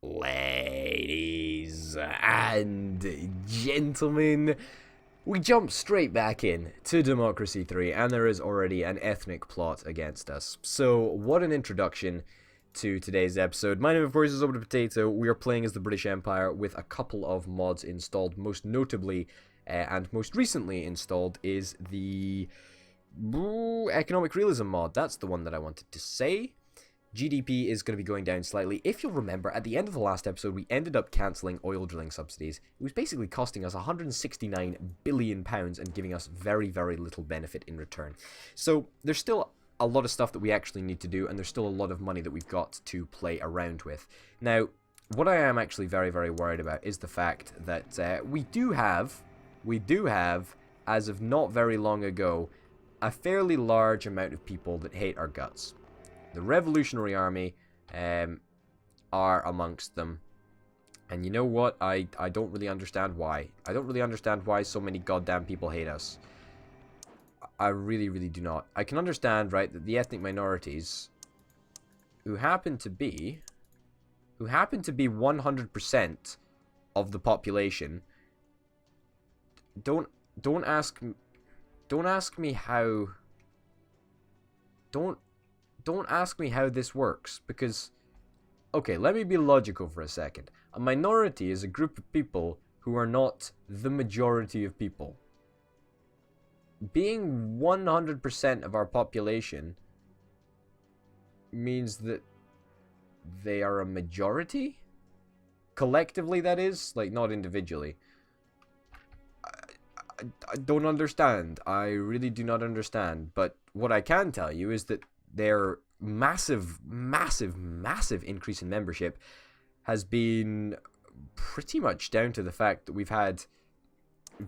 Ladies and gentlemen, we jump straight back in to Democracy 3, and there is already an ethnic plot against us. So, what an introduction to today's episode. My name, of course, is Over the Potato. We are playing as the British Empire with a couple of mods installed. Most notably, and most recently installed, is the Economic Realism Mod. That's the one that I wanted to say. GDP is going to be going down slightly. If you'll remember, at the end of the last episode, we ended up cancelling oil drilling subsidies. It was basically costing us £169 billion and giving us very, very little benefit in return. So there's still a lot of stuff that we actually need to do, and there's still a lot of money that we've got to play around with. Now, what I am actually very, very worried about is the fact that we do have, as of not very long ago, a fairly large amount of people that hate our guts. The Revolutionary Army are amongst them. And you know what? I don't really understand why. I don't really understand why so many goddamn people hate us. I really, really do not. I can understand, right, that the ethnic minorities who happen to be 100% of the population don't ask me how this works, because, okay, let me be logical for a second. A minority is a group of people who are not the majority of people. Being 100% of our population means that they are a majority? Collectively, that is, like, not individually. I don't understand. I really do not understand. But what I can tell you is that their massive increase in membership has been pretty much down to the fact that we've had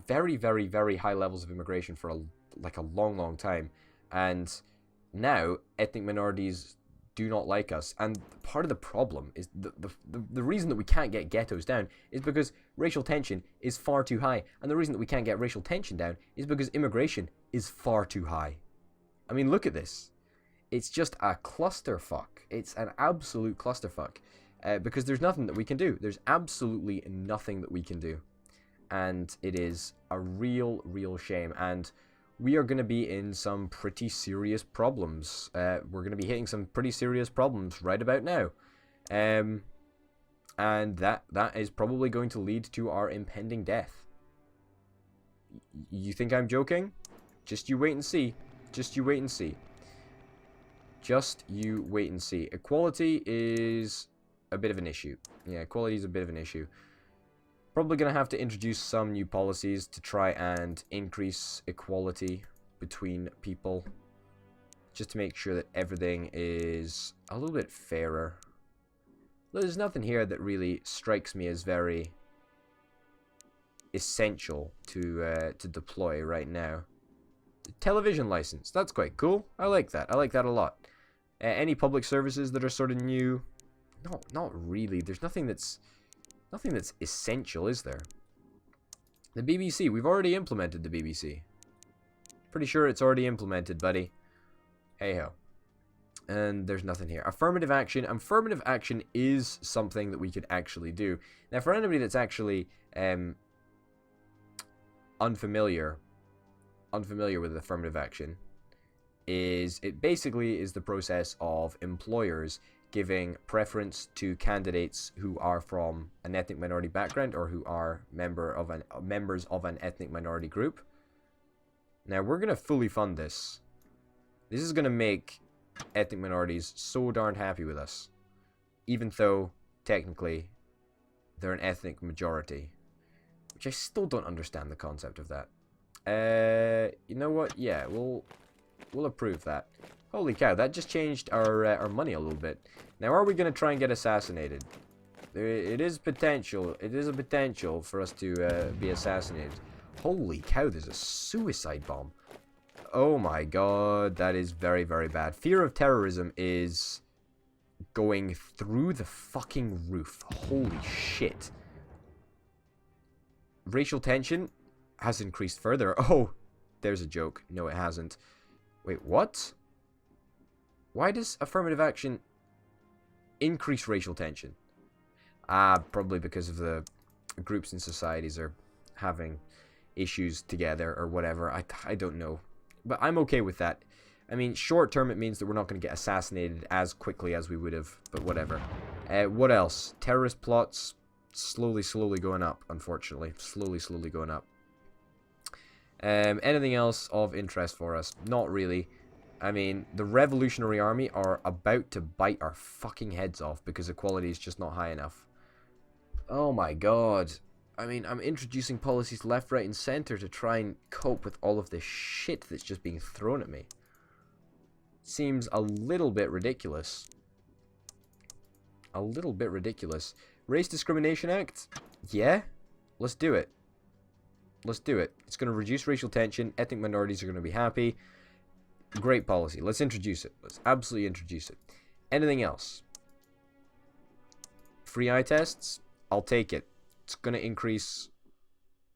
very, very, very high levels of immigration for a long time, and now ethnic minorities do not like us. And part of the problem is the reason that we can't get ghettos down is because racial tension is far too high, and the reason that we can't get racial tension down is because immigration is far too high. I mean, look at this. It's just a clusterfuck. It's an absolute clusterfuck. Because there's nothing that we can do. There's absolutely nothing that we can do. And it is a real, real shame. And we are going to be in some pretty serious problems. We're going to be hitting some pretty serious problems right about now. And that is probably going to lead to our impending death. You think I'm joking? Just you wait and see. Just you wait and see. Just you wait and see. Equality is a bit of an issue. Yeah, equality is a bit of an issue. Probably going to have to introduce some new policies to try and increase equality between people. Just to make sure that everything is a little bit fairer. There's nothing here that really strikes me as very essential to deploy right now. Television license. That's quite cool. I like that. I like that a lot. Any public services that are sort of new? No, not really. There's nothing that's essential, is there? The BBC. We've already implemented the BBC. Pretty sure it's already implemented, buddy. Hey ho. And there's nothing here. Affirmative action. Affirmative action is something that we could actually do. Now, for anybody that's actually unfamiliar with affirmative action, it basically is the process of employers giving preference to candidates who are from an ethnic minority background or who are members of an ethnic minority group. Now, we're going to fully fund this. This is going to make ethnic minorities so darn happy with us, even though technically they're an ethnic majority, which I still don't understand the concept of that. You know what? Yeah, we'll approve that. Holy cow, that just changed our money a little bit. Now, are we going to try and get assassinated? It is a potential for us to be assassinated. Holy cow, there's a suicide bomb. Oh my god, that is very, very bad. Fear of terrorism is going through the fucking roof. Holy shit. Racial tension has increased further. Oh, there's a joke. No, it hasn't. Wait, what? Why does affirmative action increase racial tension? Probably because of the groups and societies are having issues together or whatever. I don't know. But I'm okay with that. I mean, short term, it means that we're not going to get assassinated as quickly as we would have, but whatever. What else? Terrorist plots, slowly going up, unfortunately. Slowly going up. Anything else of interest for us? Not really. I mean, the Revolutionary Army are about to bite our fucking heads off because equality is just not high enough. Oh my god. I mean, I'm introducing policies left, right, and center to try and cope with all of this shit that's just being thrown at me. Seems a little bit ridiculous. A little bit ridiculous. Race Discrimination Act? Yeah? Let's do it. Let's do it. It's going to reduce racial tension. Ethnic minorities are going to be happy. Great policy. Let's introduce it. Let's absolutely introduce it. Anything else? Free eye tests? I'll take it. It's going to increase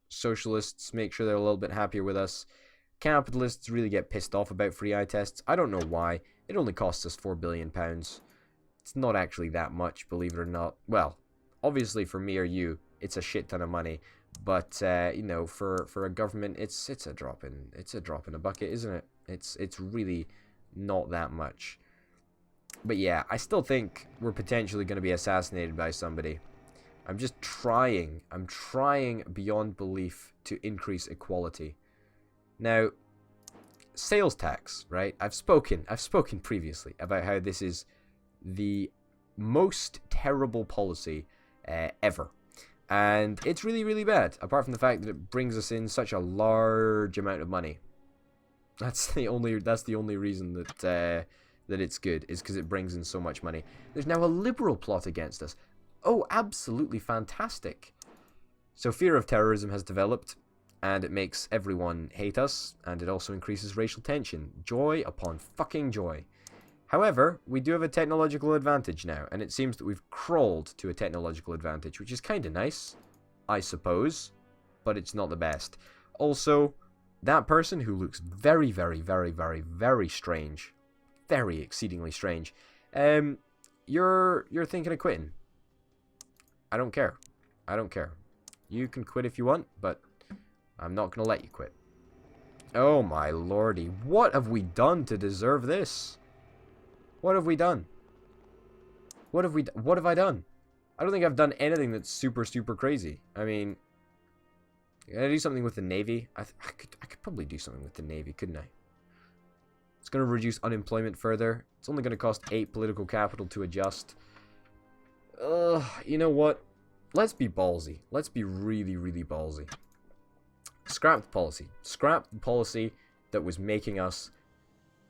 socialists, make sure they're a little bit happier with us. Capitalists really get pissed off about free eye tests. I don't know why. It only costs us £4 billion. It's not actually that much, believe it or not. Well, obviously for me or you, it's a shit ton of money. But you know, for a government, it's a drop in a bucket, isn't it? It's really not that much. But yeah, I still think we're potentially going to be assassinated by somebody. I'm trying beyond belief to increase equality. Now, sales tax, right? I've spoken previously about how this is the most terrible policy ever. And it's really bad, apart from the fact that it brings us in such a large amount of money. That's the only reason that it's good, is because it brings in so much money. There's now a liberal plot against us. Oh, absolutely fantastic. So fear of terrorism has developed, and it makes everyone hate us, and it also increases racial tension. Joy upon fucking joy. However, we do have a technological advantage now, and it seems that we've crawled to a technological advantage, which is kind of nice, I suppose, but it's not the best. Also, that person who looks very strange, very exceedingly strange, you're thinking of quitting. I don't care. I don't care. You can quit if you want, but I'm not going to let you quit. Oh my lordy, what have we done to deserve this? What have we done? What have I done? I don't think I've done anything that's super crazy. I mean, can I do something with the Navy? I could probably do something with the Navy, couldn't I? It's going to reduce unemployment further. It's only going to cost 8 political capital to adjust. You know what? Let's be ballsy. Let's be really ballsy. Scrap the policy. Scrap the policy that was making us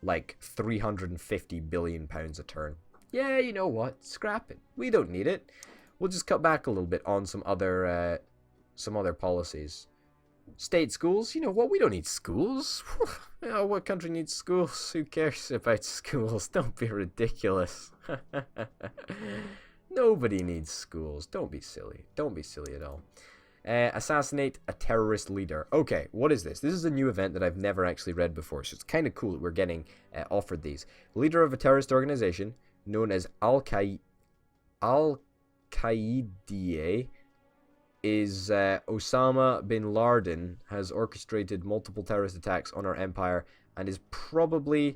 like £350 billion a turn. Yeah, you know what? Scrap it. We don't need it. We'll just cut back a little bit on some other policies. State schools? You know what? We don't need schools. You know, what country needs schools? Who cares about schools? Don't be ridiculous. Nobody needs schools. Don't be silly. Don't be silly at all. Assassinate a terrorist leader. Okay, what is this? This is a new event that I've never actually read before, so it's kind of cool that we're getting offered these. Leader of a terrorist organization known as Al-Qaeda is Osama bin Laden, has orchestrated multiple terrorist attacks on our empire and is probable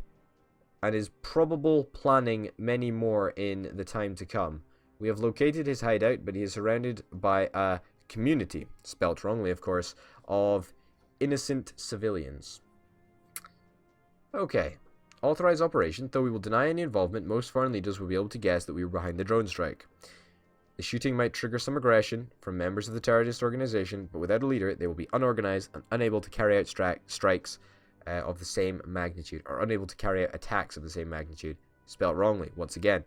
planning many more in the time to come. We have located his hideout, but he is surrounded by a community, spelt wrongly of course, of innocent civilians. Okay. Authorize operation. Though we will deny any involvement, most foreign leaders will be able to guess that we were behind the drone strike. The shooting might trigger some aggression from members of the terrorist organization, but without a leader, they will be unorganized and unable to carry out strikes of the same magnitude, or unable to carry out attacks of the same magnitude, spelt wrongly, once again,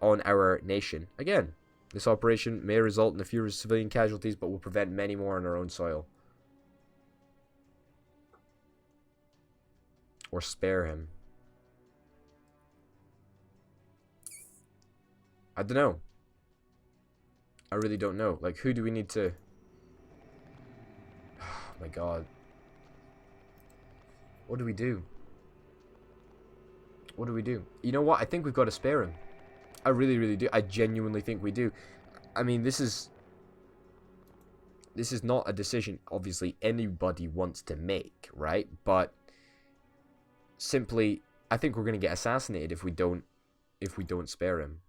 on our nation. Again, this operation may result in a few civilian casualties, but will prevent many more on our own soil. Or spare him. I don't know. I really don't know. Like, who do we need to... Oh my god. What do we do? What do we do? You know what? I think we've got to spare him. I really do. I genuinely think we do. I mean, this is not a decision, obviously, anybody wants to make, right? But simply, I think we're going to get assassinated if we don't spare him.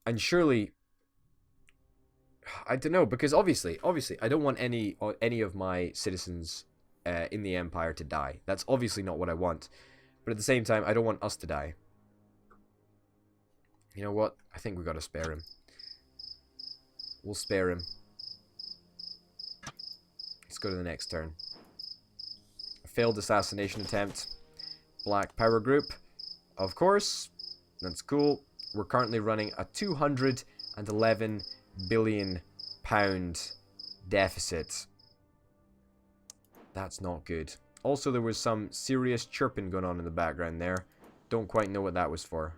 And surely, I don't know, because obviously, I don't want any of my citizens in the Empire to die. That's obviously not what I want. But at the same time, I don't want us to die. You know what? I think we got to spare him. We'll spare him. Let's go to the next turn. A failed assassination attempt. Black power group. Of course. That's cool. We're currently running a 211 billion pound deficit. That's not good. Also, there was some serious chirping going on in the background there. Don't quite know what that was for.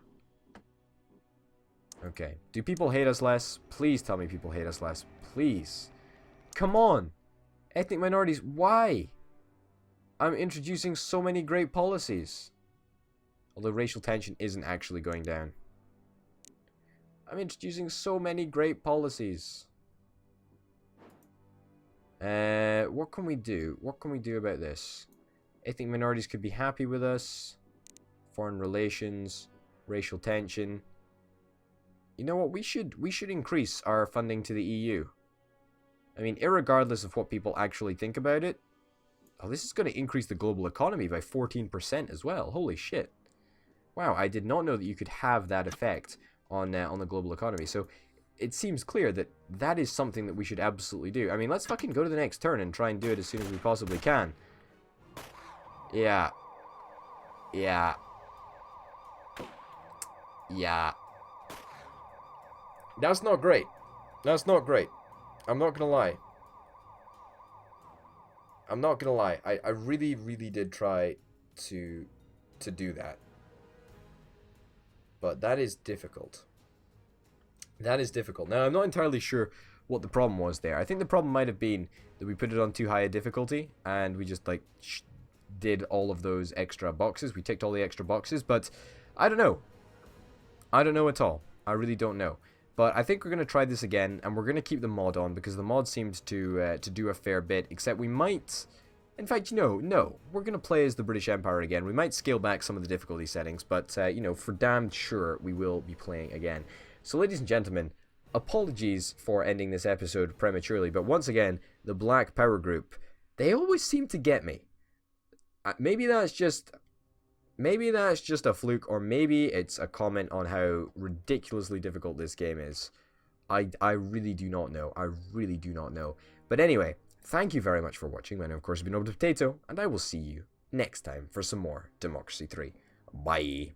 Okay. Do people hate us less? Please tell me people hate us less. Please. Come on. Ethnic minorities. Why? I'm introducing so many great policies. Although racial tension isn't actually going down. I'm introducing so many great policies. What can we do? What can we do about this? Ethnic minorities could be happy with us. Foreign relations. Racial tension. You know what? We should increase our funding to the EU. I mean, irregardless of what people actually think about it. Oh, this is going to increase the global economy by 14% as well. Holy shit. Wow, I did not know that you could have that effect on the global economy. So it seems clear that that is something that we should absolutely do. I mean, let's fucking go to the next turn and try and do it as soon as we possibly can. Yeah. Yeah. Yeah. That's not great. That's not great. I'm not gonna lie. I'm not gonna lie. I really, really did try to do that. But that is difficult. That is difficult. Now, I'm not entirely sure what the problem was there. I think the problem might have been that we put it on too high a difficulty, and we just, like, did all of those extra boxes. We ticked all the extra boxes, but I don't know. I don't know at all. I really don't know. But I think we're going to try this again, and we're going to keep the mod on, because the mod seemed to do a fair bit, except we might... In fact, no, we're going to play as the British Empire again. We might scale back some of the difficulty settings, but, you know, for damn sure, we will be playing again. So, ladies and gentlemen, apologies for ending this episode prematurely, but once again, the Black Power Group, they always seem to get me. Maybe that's just a fluke, or maybe it's a comment on how ridiculously difficult this game is. I really do not know. I really do not know. But anyway, thank you very much for watching. My name, of course, has been Potato, and I will see you next time for some more Democracy 3. Bye.